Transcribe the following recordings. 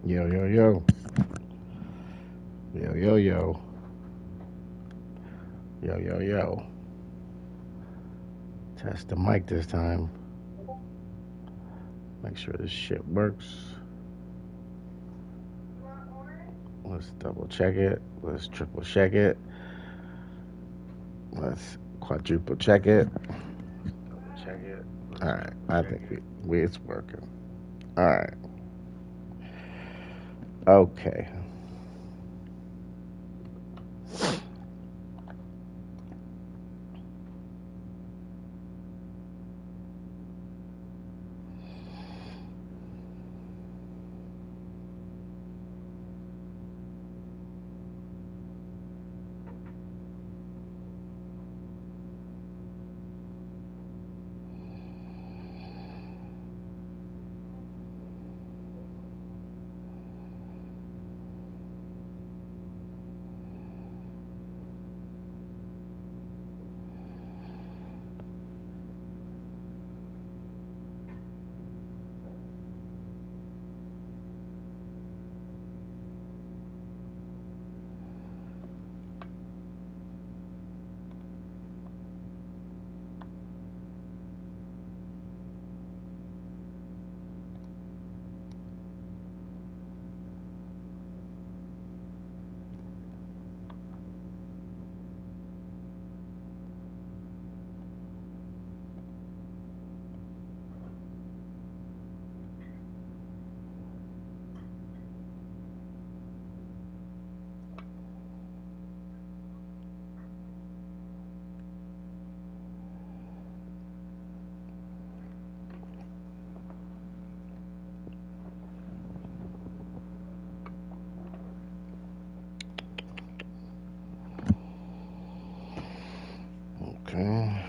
Yo, yo, yo. Yo, yo, yo. Yo, yo, yo. Test the mic this time. Make sure this shit works. Let's double check it. Let's triple check it. Let's quadruple check it. Check it. All right. I think it's working. All right. Okay. Okay.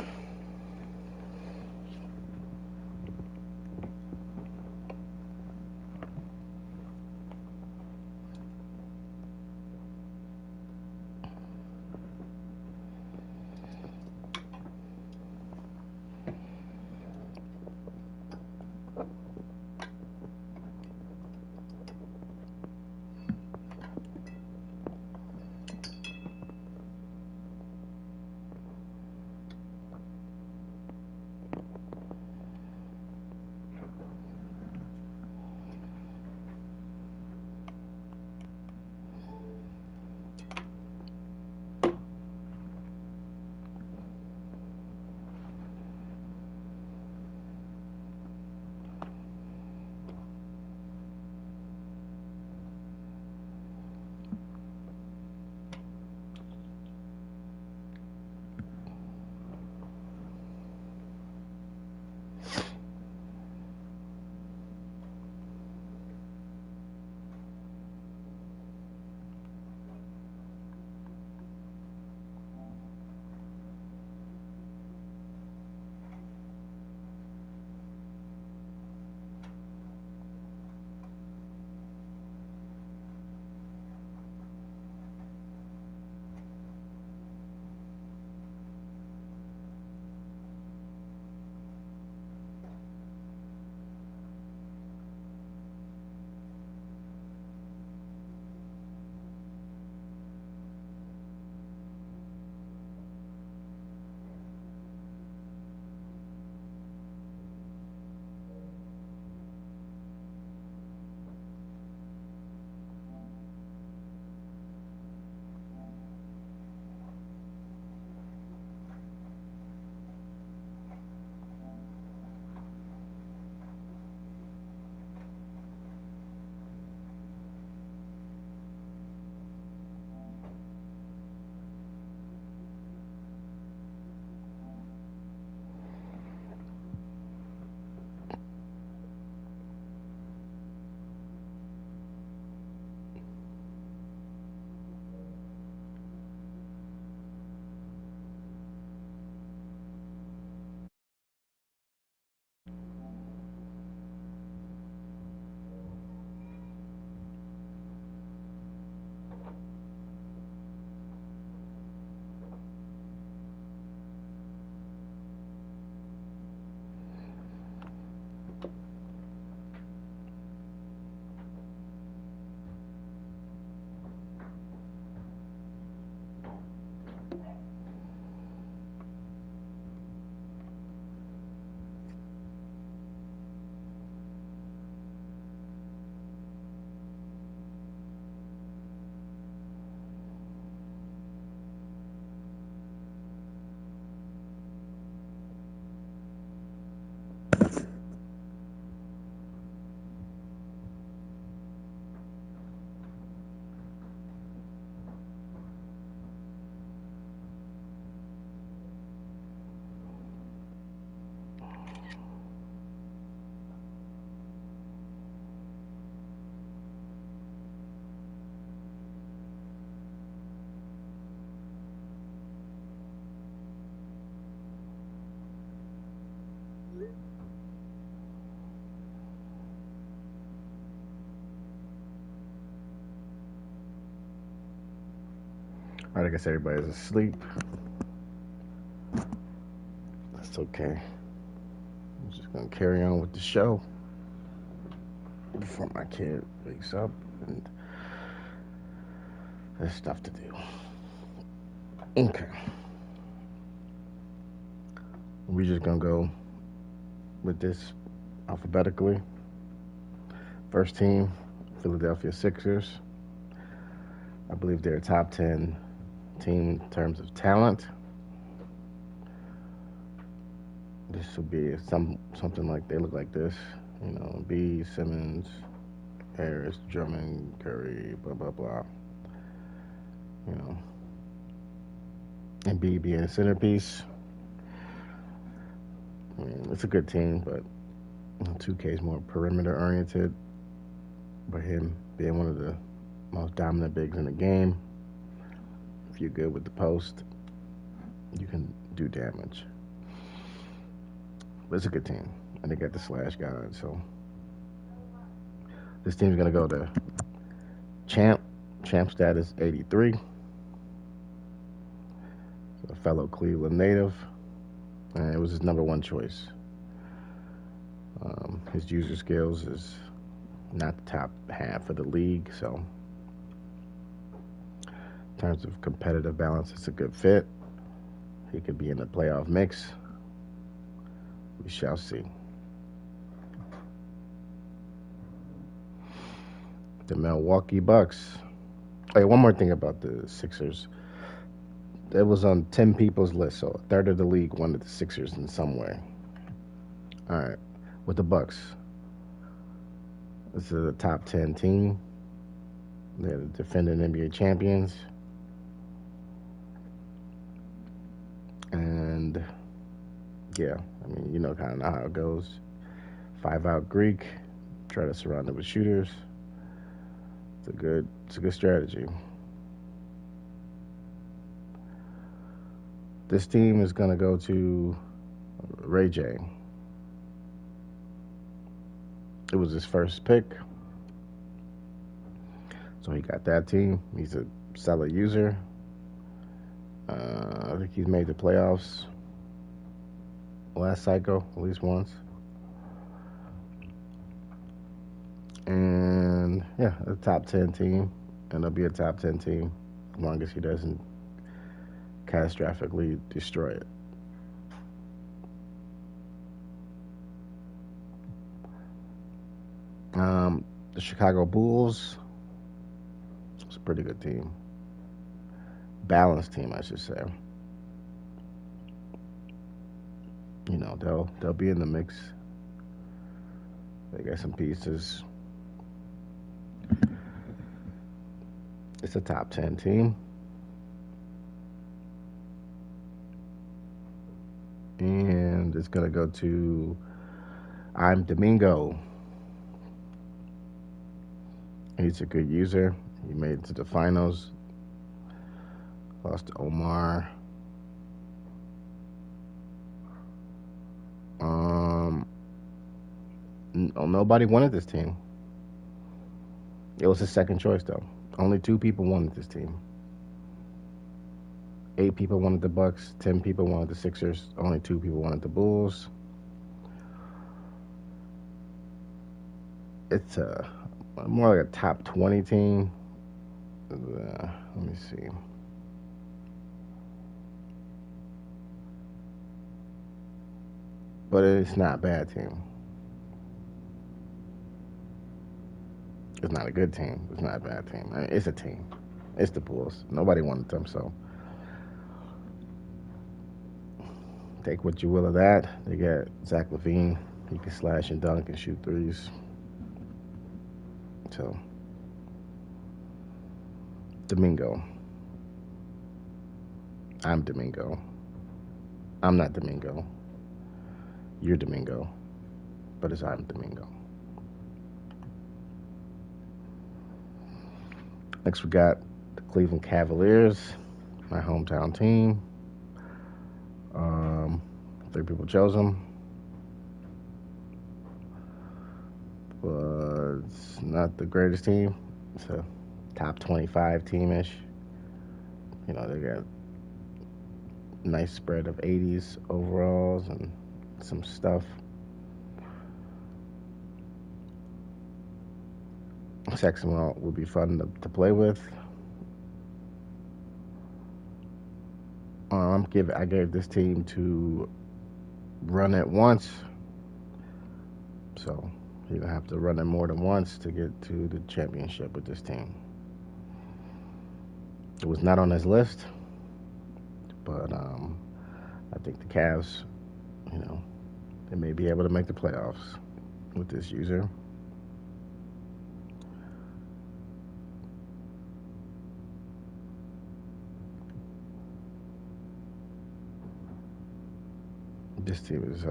All right, I guess everybody's asleep. That's okay. I'm just gonna carry on with the show before my kid wakes up, and there's stuff to do. Okay, we're just gonna go with this alphabetically. First team, Philadelphia Sixers. I believe they're a top 10 team in terms of talent. This will be something like they look like this. B, Simmons, Harris, Drummond, Curry, blah blah blah. You know, and B being a centerpiece. I mean, it's a good team, but 2K is more perimeter oriented. But him being one of the most dominant bigs in the game, if you're good with the post, you can do damage. But it's a good team, and they got the slash guard. So this team's gonna go to champ. Champ status 83. A fellow Cleveland native, and it was his number one choice. His user skills is not the top half of the league, so in terms of competitive balance, it's a good fit. He could be in the playoff mix. We shall see. The Milwaukee Bucks. Hey, one more thing about the Sixers. It was on 10 people's list, so a third of the league wanted the Sixers in some way. All right, with the Bucks. This is a top 10 team. They're the defending NBA champions. And yeah, I mean, you know kind of know how it goes. 5-out Greek, try to surround it with shooters. It's a good strategy. This team is gonna go to Ray J. It was his first pick, so he got that team. He's a solid user. I think he's made the playoffs last cycle at least once. And yeah, a top 10 team, and they'll be a top 10 team as long as he doesn't catastrophically destroy it. The Chicago Bulls. It's a pretty good team. Balanced team, I should say. They'll be in the mix. They got some pieces. It's a top 10 team. And it's going to go to I'm Domingo. He's a good user. He made it to the finals. Lost to Omar. Nobody wanted this team. It was his second choice, though. Only 2 people wanted this team. 8 people wanted the Bucks. 10 people wanted the Sixers. Only 2 people wanted the Bulls. It's more like a top 20 team. Let me see. But it's not a bad team. It's not a good team. It's not a bad team. I mean, it's a team. It's the Bulls. Nobody wanted them, so take what you will of that. They got Zach LaVine. He can slash and dunk and shoot threes. So, Domingo. I'm Domingo. I'm not Domingo. You're Domingo. But it's I'm Domingo. Next, we got the Cleveland Cavaliers, my hometown team. 3 people chose them. was not the greatest team. It's a top 25 team ish. They got a nice spread of 80s overalls and some stuff. Sexton will be fun to play with. I gave this team to run it once, so you have to run it more than once to get to the championship with this team. It was not on his list, but I think the Cavs, you know, they may be able to make the playoffs with this user. This team is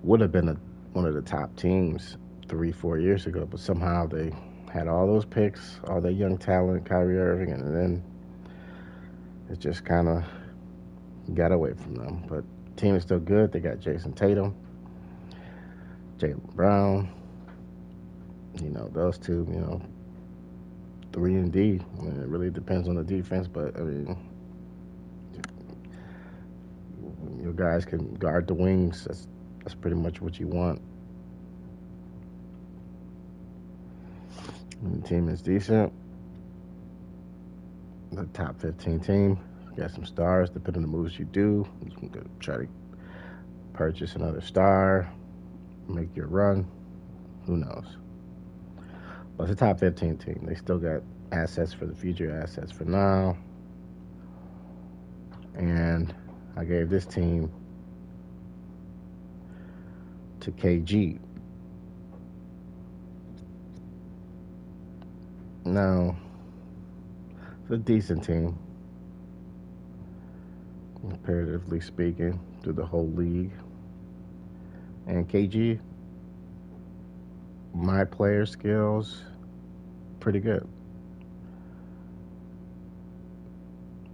would have been one of the top teams 3, 4 years ago, but somehow they had all those picks, all that young talent, Kyrie Irving, and then it just kind of got away from them. But the team is still good. They got Jason Tatum, Jalen Brown. Those two. 3 and D. I mean, it really depends on the defense, but I mean, your guys can guard the wings. That's pretty much what you want. And the team is decent. The top 15 team. You got some stars. Depending on the moves you do, you can try to purchase another star, make your run. Who knows? But it's a top 15 team. They still got assets for the future, assets for now. And I gave this team to KG. Now, it's a decent team, comparatively speaking, through the whole league. And KG, my player skills, pretty good.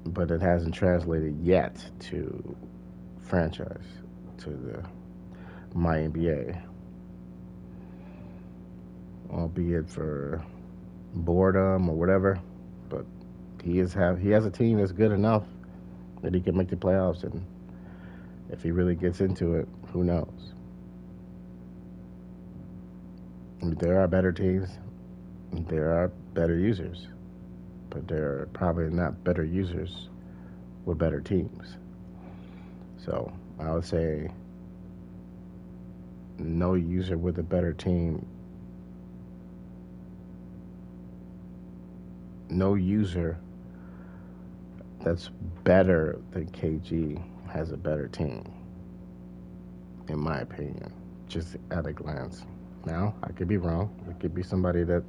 But it hasn't translated yet to franchise, to the my NBA. Albeit for boredom or whatever. But he has a team that's good enough that he can make the playoffs, and if he really gets into it, who knows? I mean, there are better teams, there are better users, but there are probably not better users with better teams. So I would say no user with a better team, no user that's better than KG has a better team, in my opinion, just at a glance. Now, I could be wrong. It could be somebody that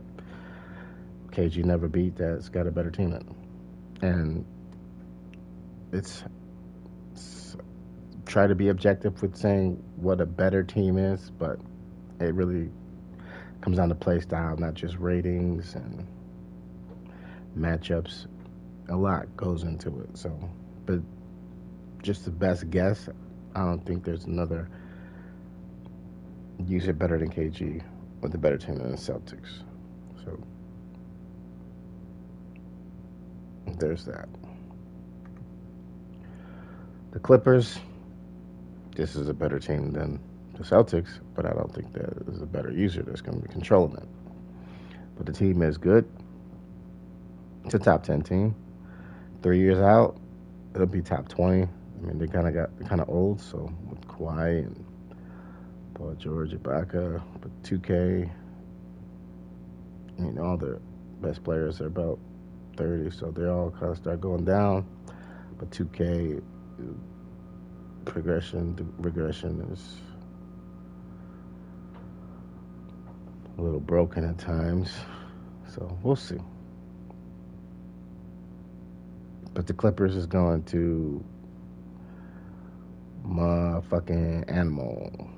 KG never beat that's got a better team than him. And it's try to be objective with saying what a better team is, but it really comes down to play style, not just ratings and matchups. A lot goes into it. So, but just the best guess, I don't think there's another user better than KG with a better team than the Celtics. So there's that. The Clippers, this is a better team than the Celtics, but I don't think there's a better user that's going to be controlling it. But the team is good. It's a top 10 team. 3 years out, it'll be top 20. I mean, they kind of old, so with Kawhi and Paul George, Ibaka, but 2K, all the best players are about 30, so they all kind of start going down. But 2K regression is a little broken at times, so we'll see. But the Clippers is going to motherfucking animal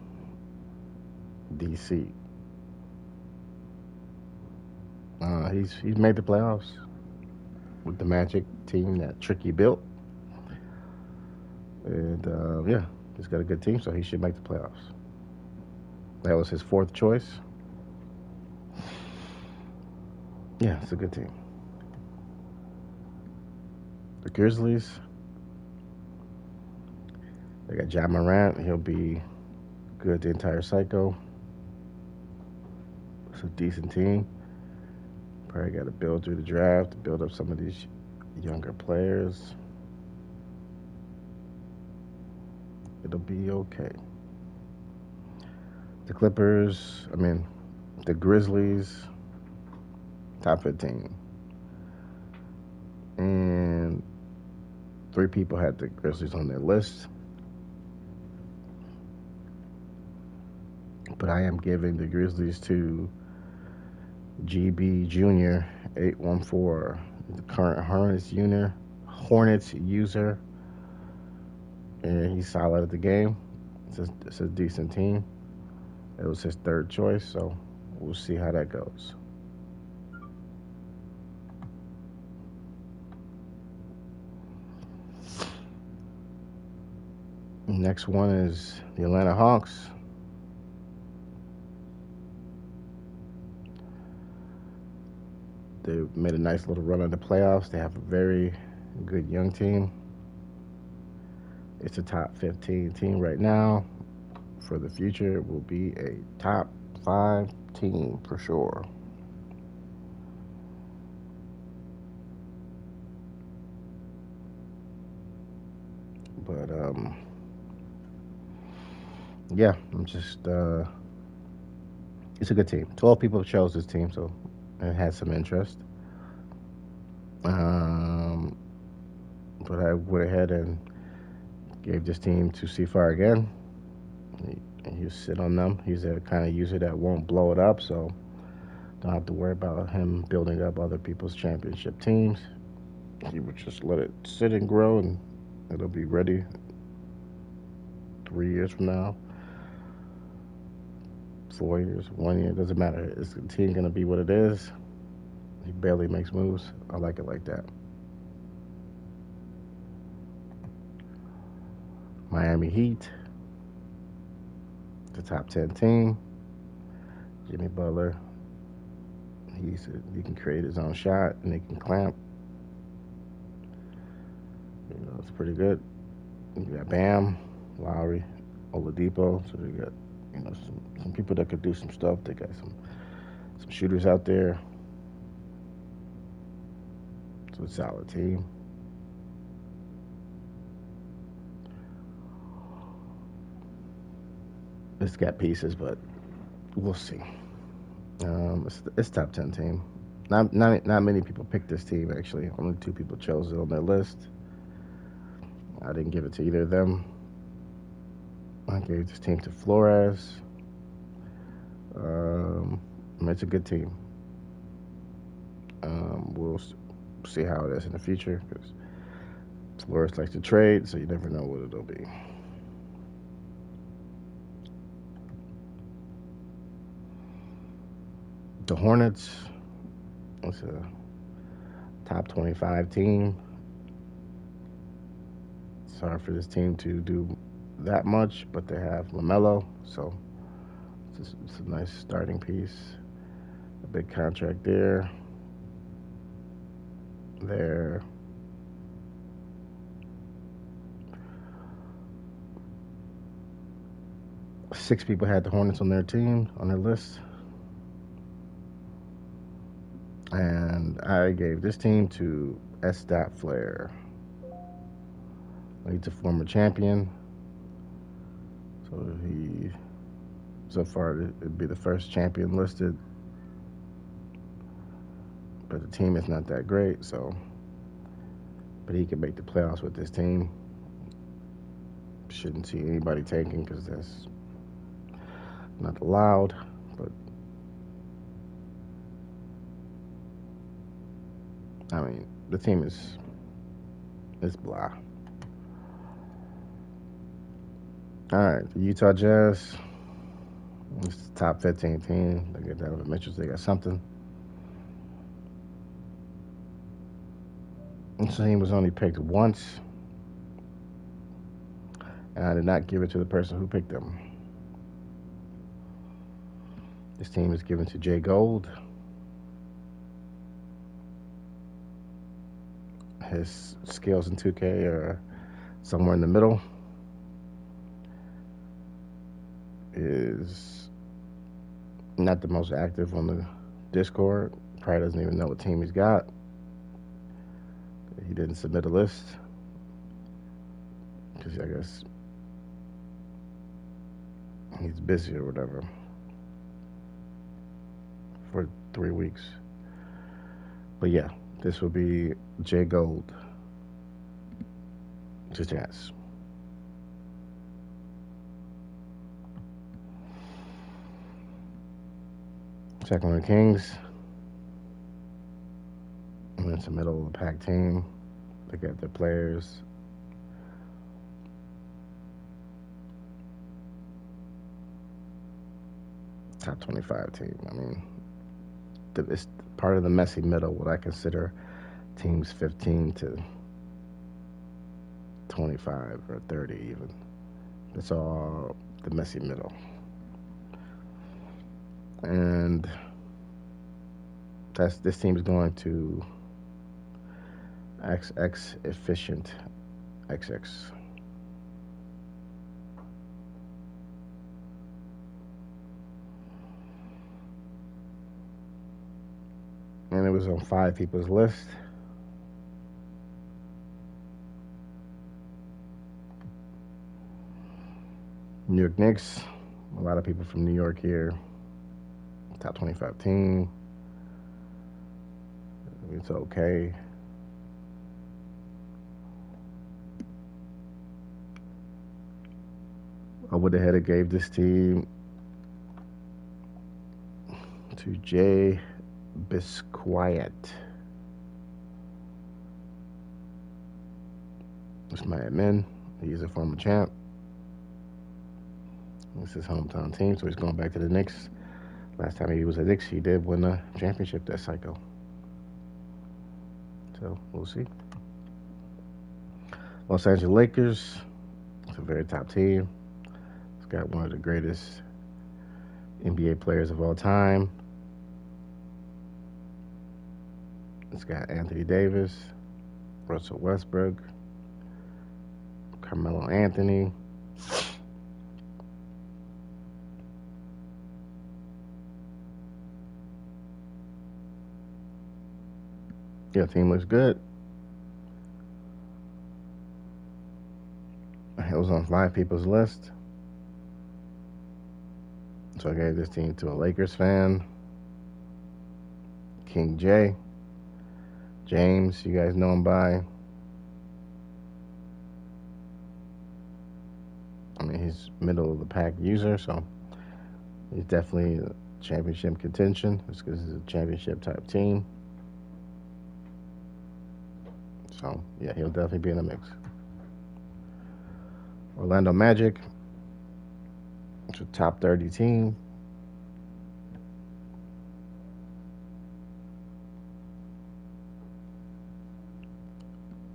DC. He's made the playoffs with the Magic team that Tricky built, and yeah, he's got a good team, so he should make the playoffs. That was his fourth choice. Yeah, it's a good team. The Grizzlies, they got Ja Morant. He'll be good the entire cycle. It's a decent team. Probably got to build through the draft to build up some of these younger players. It'll be okay. The Clippers, I mean, the Grizzlies, top 15. And three people had the Grizzlies on their list. But I am giving the Grizzlies to GB Jr. 814, the current Hornets user, and he's solid at the game. It's a decent team. It was his third choice, so we'll see how that goes. Next one is the Atlanta Hawks. They made a nice little run in the playoffs. They have a very good young team. It's a top 15 team right now. For the future, it will be a top 5 team for sure. But yeah, I'm just it's a good team. 12 people chose this team, so it had some interest. Um, but I went ahead and gave this team to CFR again. He'll sit on them. He's a kind of user that won't blow it up, so don't have to worry about him building up other people's championship teams. He would just let it sit and grow, and it'll be ready 3 years from now, 4 years, 1 year. Doesn't matter. Is the team gonna be what it is? He barely makes moves. I like it like that. Miami Heat, the top 10 team. Jimmy Butler. He can create his own shot and he can clamp. It's pretty good. You got Bam, Lowry, Oladipo. So they got some people that could do some stuff. They got some shooters out there. So it's a solid team. It's got pieces, but we'll see. It's top 10 team. Not many people picked this team actually. Only two people chose it on their list. I didn't give it to either of them. I gave this team to Flores. It's a good team. We'll see how it is in the future because Flores likes to trade, so you never know what it'll be. The Hornets. It's a top 25 team. It's hard for this team to do that much, but they have LaMelo, so it's a nice starting piece. A big contract there. There. Six people had the Hornets on their team, on their list. And I gave this team to S. Flair. He's a former champion. So so far, it'd be the first champion listed. But the team is not that great, but he can make the playoffs with this team. Shouldn't see anybody tanking because that's not allowed. But I mean, the team is blah. All right, the Utah Jazz. It's the top 15 team. They got Donovan Mitchell. They got something. This team was only picked once, and I did not give it to the person who picked them. This team is given to Jay Gold. His skills in 2K are somewhere in the middle. Is not the most active on the Discord. Probably doesn't even know what team he's got. He didn't submit a list because I guess he's busy or whatever for 3 weeks. But yeah, this will be Jay Gold. Just ask. Sacramento Kings. It's the middle of the pack team. They got their players. Top 25 team. I mean, it's part of the messy middle, what I consider teams 15 to 25 or 30 even. It's all the messy middle. And this team is going to XX efficient XX. And it was on 5 people's list. New York Knicks. A lot of people from New York here. Top 25 team. It's okay. I would have had to gave this team to Jay Bisquiet. It's my admin. He's a former champ. This is his hometown team, so he's going back to the Knicks. Last time he was at Knicks, he did win a championship that cycle. So we'll see. Los Angeles Lakers. It's a very top team. It's got one of the greatest NBA players of all time. It's got Anthony Davis, Russell Westbrook, Carmelo Anthony. Yeah, team looks good. It was on 5 people's list. So I gave this team to a Lakers fan. King J. James, you guys know him by. I mean, he's middle of the pack user, so he's definitely a championship contention. It's because it's a championship type team. So, yeah, he'll definitely be in the mix. Orlando Magic. It's a top 30 team.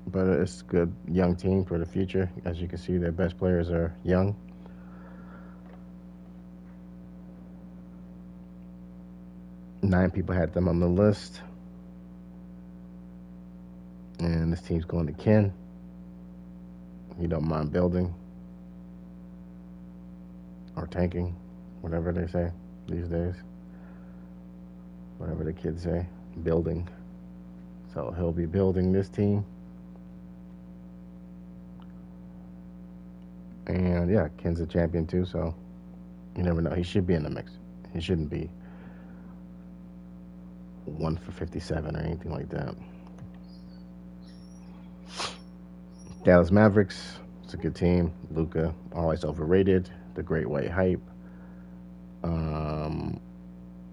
But it's a good young team for the future. As you can see, their best players are young. Nine people had them on the list. And this team's going to Ken. He don't mind building or tanking, whatever they say these days. Whatever the kids say, building. So he'll be building this team. And yeah, Ken's a champion too, so you never know. He should be in the mix. He shouldn't be 1 for 57 or anything like that. Dallas Mavericks, it's a good team. Luka, always overrated. The Great White Hype.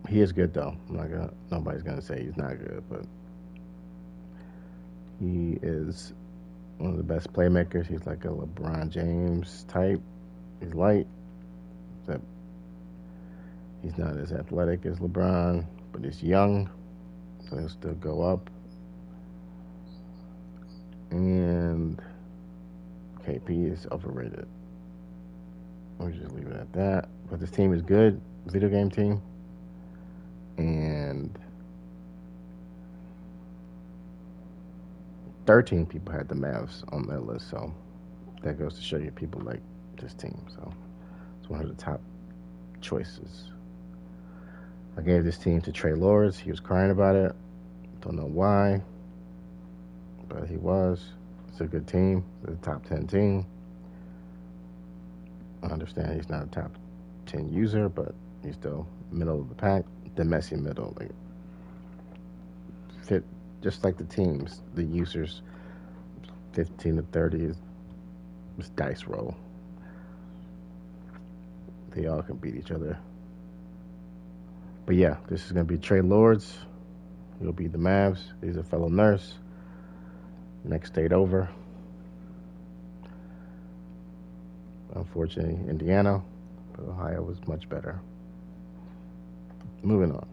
He is good though. Nobody's gonna say he's not good, but he is one of the best playmakers. He's like a LeBron James type. He's light, except he's not as athletic as LeBron, but he's young, so he'll still go up. And KP is overrated. We'll just leave it at that. But this team is good. Video game team. and 13 people had the Mavs on their list. So that goes to show you people like this team. So it's one of the top choices. I gave this team to Trey Lords. He was crying about it. Don't know why, but he was. It's a good team. It's a top 10 team. I understand he's not a top 10 user, but he's still middle of the pack. The messy middle. Like, fit just like the teams. The users 15 to 30 is dice roll. They all can beat each other. But yeah, this is going to be Trey Lords. He'll be the Mavs. He's a fellow nurse. Next state over. Unfortunately, Indiana, but Ohio was much better. Moving on.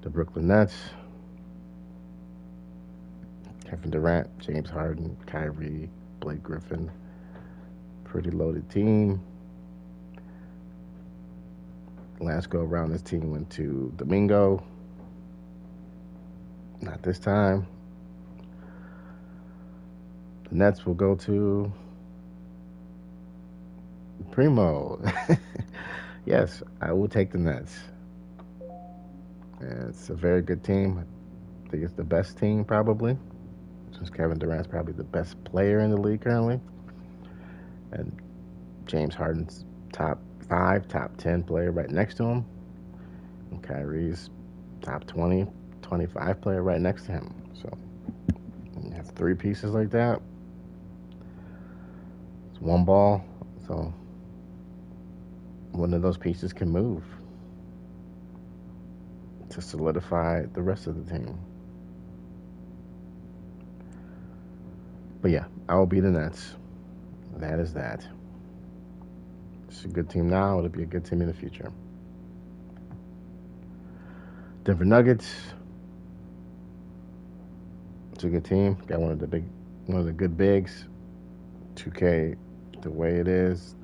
The Brooklyn Nets. Kevin Durant, James Harden, Kyrie, Blake Griffin. Pretty loaded team. Last go around, this team went to Domingo. Not this time. The Nets will go to Primo. Yes, I will take the Nets. And it's a very good team. I think it's the best team probably, since Kevin Durant's probably the best player in the league currently. And James Harden's top 5, top 10 player right next to him. And Kyrie's top 20, 25 player right next to him. So when you have 3 pieces like that, it's one ball. So one of those pieces can move to solidify the rest of the team. But yeah, I will be the Nets. That is that. It's a good team now. It'll be a good team in the future. Denver Nuggets. It's a good team. Got one of the good bigs. 2K, the way it is.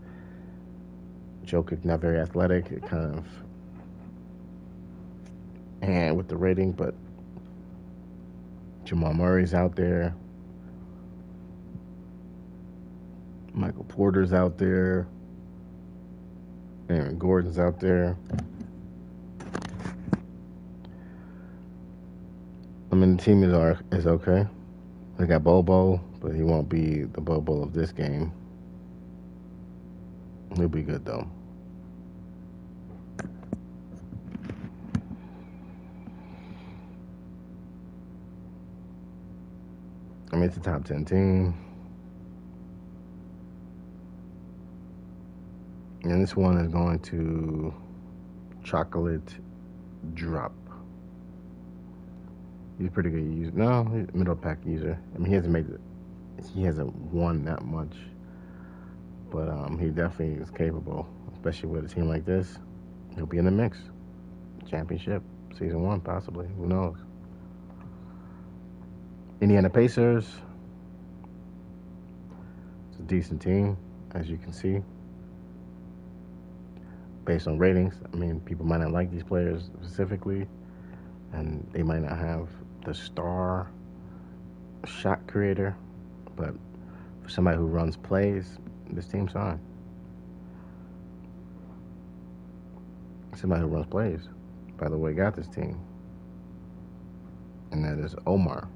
Jokic not very athletic. It kind of and with the rating, but Jamal Murray's out there. Michael Porter's out there. Aaron Gordon's out there. I mean, the team is okay. They got Bobo, but he won't be the Bobo of this game. He'll be good though. I mean, it's a top 10 team. And this one is going to Chocolate Drop. He's a pretty good user. No, he's a middle pack user. I mean, he hasn't won that much, but he definitely is capable, especially with a team like this. He'll be in the mix. Championship, season 1, possibly. Who knows? Indiana Pacers. It's a decent team, as you can see. Based on ratings, I mean, people might not like these players specifically, and they might not have the star shot creator, but for somebody who runs plays, this team's fine. Somebody who runs plays, by the way, got this team, and that is Omar.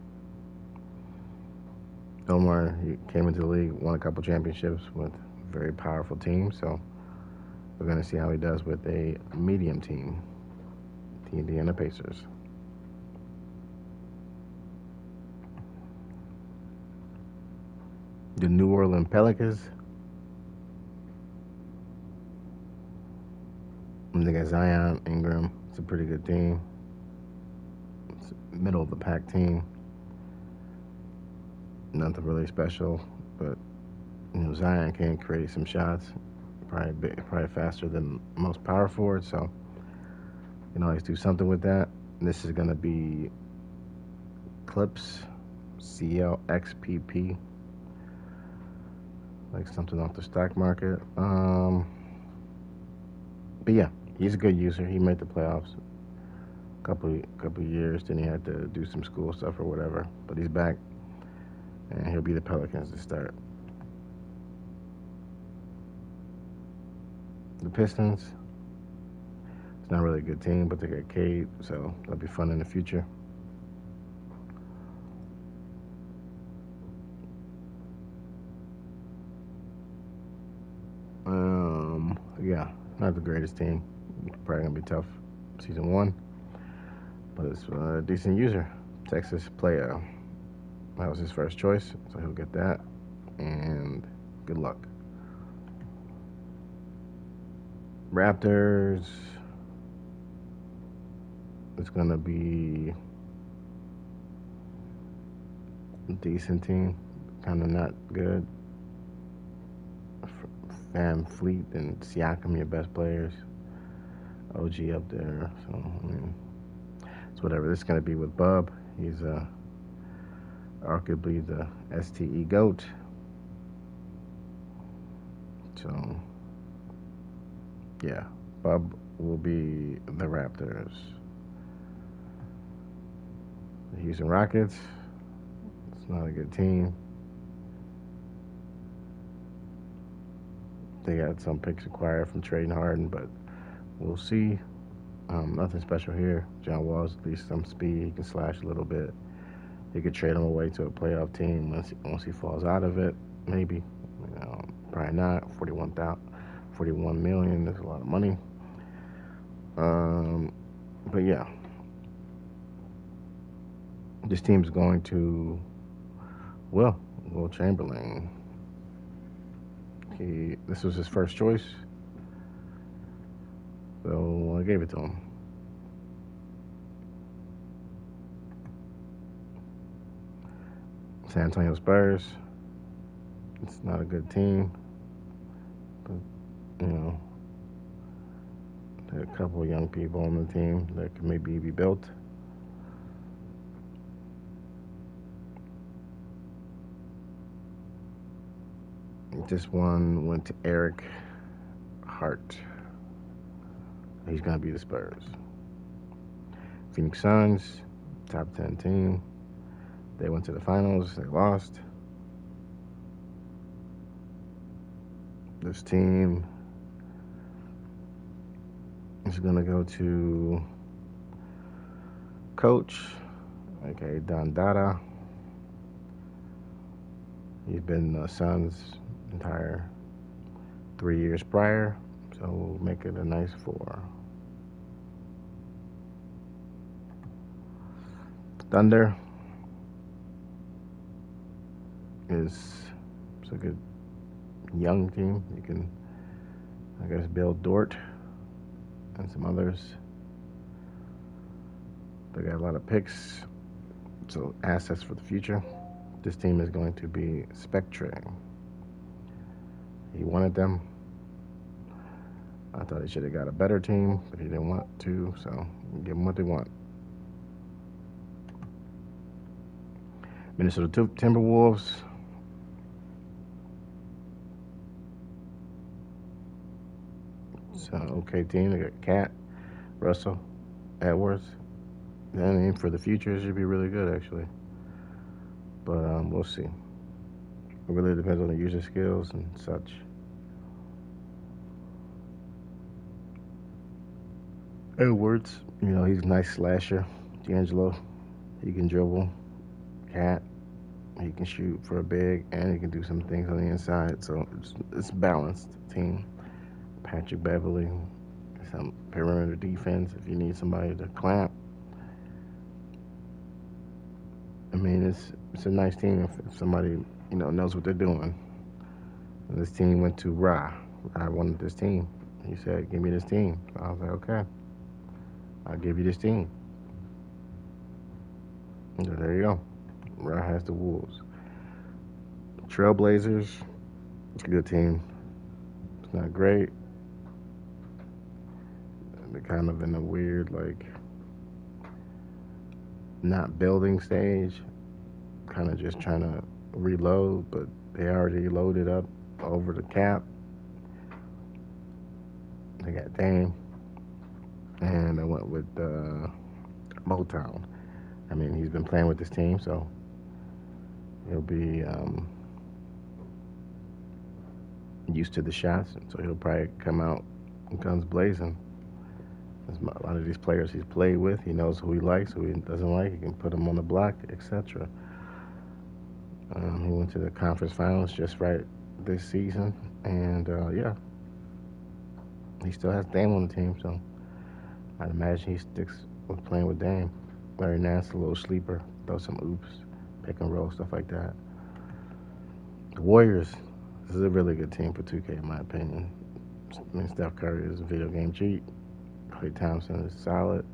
Omar, he came into the league, won a couple championships with a very powerful team, so we're going to see how he does with a medium team, the Indiana Pacers. The New Orleans Pelicans. They got Zion, Ingram. It's a pretty good team. It's a middle of the pack team. Nothing really special, but Zion can create some shots. Probably faster than most power forwards, so you can always do something with that. This is gonna be Clips, CLXPP, like something off the stock market. But yeah, he's a good user. He made the playoffs. couple years. Then he had to do some school stuff or whatever. But he's back, and he'll be the Pelicans to start. The Pistons. It's not really a good team, but they got Cade, so that'll be fun in the future. Yeah, not the greatest team. Probably gonna be tough season one, but it's a decent user. Texas player. That was his first choice, so he'll get that. And good luck. Raptors. It's gonna be a decent team, kind of not good. Van Fleet and Siakam, your best players. OG up there, so I mean, it's whatever. This is gonna be with Bub. He's arguably the STE goat. So yeah, Bub will be the Raptors. The Houston Rockets. It's not a good team. They got some picks acquired from trading Harden, but we'll see. Nothing special here. John Wall's at least some speed. He can slash a little bit. You could trade him away to a playoff team once he falls out of it. Maybe. Probably not. 41 million. That's a lot of money. But yeah, this team's going to Will Chamberlain. This was his first choice, so I gave it to him. San Antonio Spurs. It's not a good team, but there are a couple of young people on the team that could maybe be built. This one went to Eric Hart. He's going to be the Spurs. Phoenix Suns, top 10 team. They went to the finals. They lost. This team is going to go to coach, aka Don Dada. He's been the Suns' entire 3 years prior, so we'll make it a nice 4. Thunder is a good young team. You can, I guess, build Dort and some others. They got a lot of picks, so assets for the future. This team is going to be Spectre. He wanted them. I thought he should have got a better team, but he didn't want to, so give them what they want. Minnesota Timberwolves. It's an okay team. They got Cat, Russell, Edwards. I mean, for the future, it should be really good, actually. But we'll see. It really depends on the user skills and such. Edwards, he's a nice slasher. D'Angelo, he can dribble. Cat, he can shoot for a big, and he can do some things on the inside. So it's a balanced team. Patrick Beverly, some perimeter defense if you need somebody to clamp. I mean, it's a nice team if somebody knows what they're doing. And this team went to Ra. Ra wanted this team. He said, "Give me this team." So I was like, "Okay, I'll give you this team." So there you go. Ra has the Wolves. Trailblazers. It's a good team. It's not great. They're kind of in a weird, not building stage. Kind of just trying to reload, but they already loaded up over the cap. They got Dame. And I went with Motown. I mean, he's been playing with this team, so he'll be used to the shots, and so he'll probably come out guns blazing. A lot of these players he's played with, he knows who he likes, who he doesn't like. He can put them on the block, etc. He went to the conference finals just right this season, and yeah, he still has Dame on the team, so I'd imagine he sticks with playing with Dame. Larry Nance, a little sleeper, throw some oops, pick and roll, stuff like that. The Warriors, this is a really good team for 2K in my opinion. I mean, Steph Curry is a video game cheat. Klay Thompson is solid.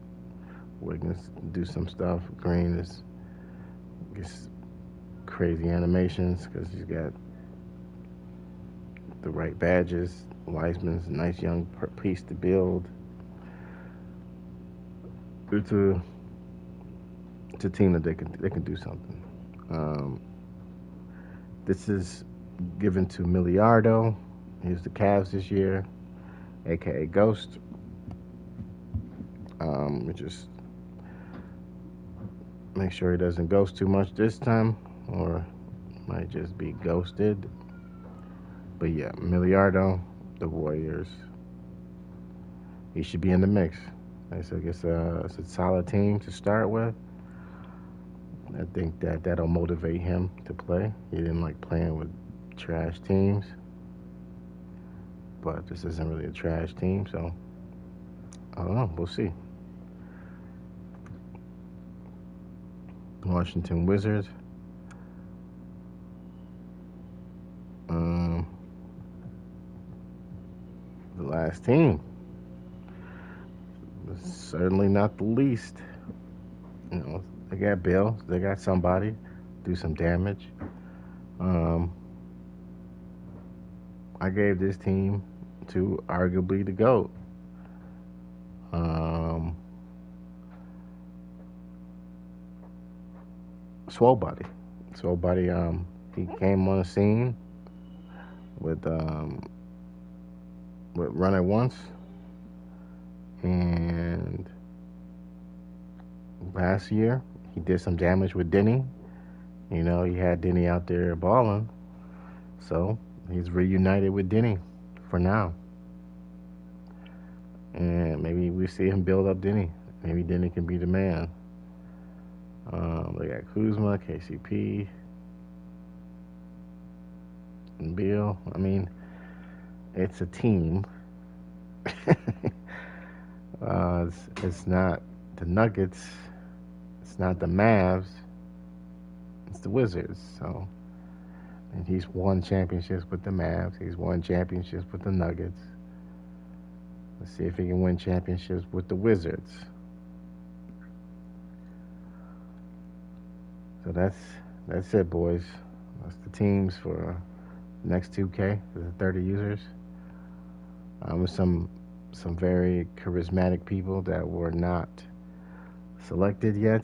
Wiggins do some stuff. Green is gets crazy animations because he's got the right badges. Wiseman's a nice young piece to build. It's a team that they can do something. Um, this is given to Miliardo. He's the Cavs this year, aka Ghost. Just make sure he doesn't ghost too much this time, or might just be ghosted. But yeah, Miliardo, the Warriors, he should be in the mix. So I guess it's a solid team to start with. I think that'll motivate him to play. He didn't like playing with trash teams, but this isn't really a trash team, so I don't know. We'll see. Washington Wizards. Um, the last team. Certainly not the least. You know, they got Bill. They got somebody do some damage. Um, I gave this team to arguably the GOAT. Um, Swole Body. Swole Body, he came on the scene with Run It Once. And last year, he did some damage with Denny. You know, he had Denny out there balling. So he's reunited with Denny for now. And maybe we see him build up Denny. Maybe Denny can be the man. They got Kuzma, KCP, and Beal. I mean, it's a team. It's not the Nuggets. It's not the Mavs. It's the Wizards. So, and he's won championships with the Mavs. He's won championships with the Nuggets. Let's see if he can win championships with the Wizards. So that's it, boys. That's the teams for next 2K. The 30 users. With some very charismatic people that were not selected yet.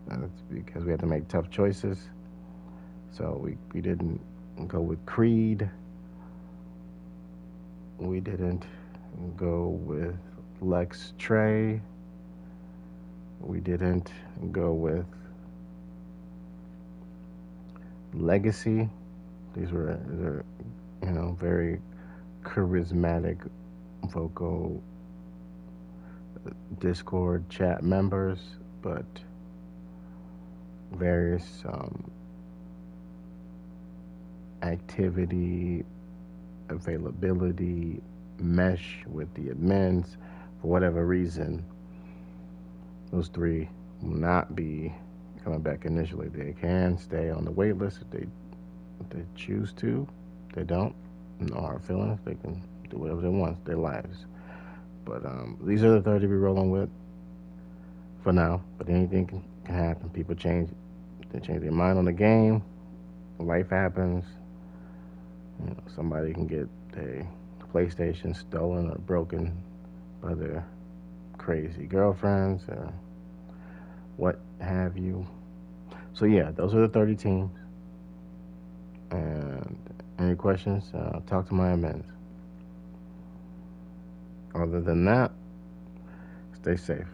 That's because we had to make tough choices. So we didn't go with Creed. We didn't go with Lex Trey. We didn't go with Legacy. These are very charismatic vocal Discord chat members, but various activity, availability, mesh with the admins. For whatever reason, those three will not be coming back initially. They can stay on the wait list if they choose to. If they don't, no hard feelings. They can do whatever they want. Their lives. But these are the 30 we're rolling with for now. But anything can happen. People change. They change their mind on the game. Life happens. You know, somebody can get a PlayStation stolen or broken by their crazy girlfriends or what have you. So yeah, those are the 30 teams. And any questions? Talk to my admins. Other than that, stay safe.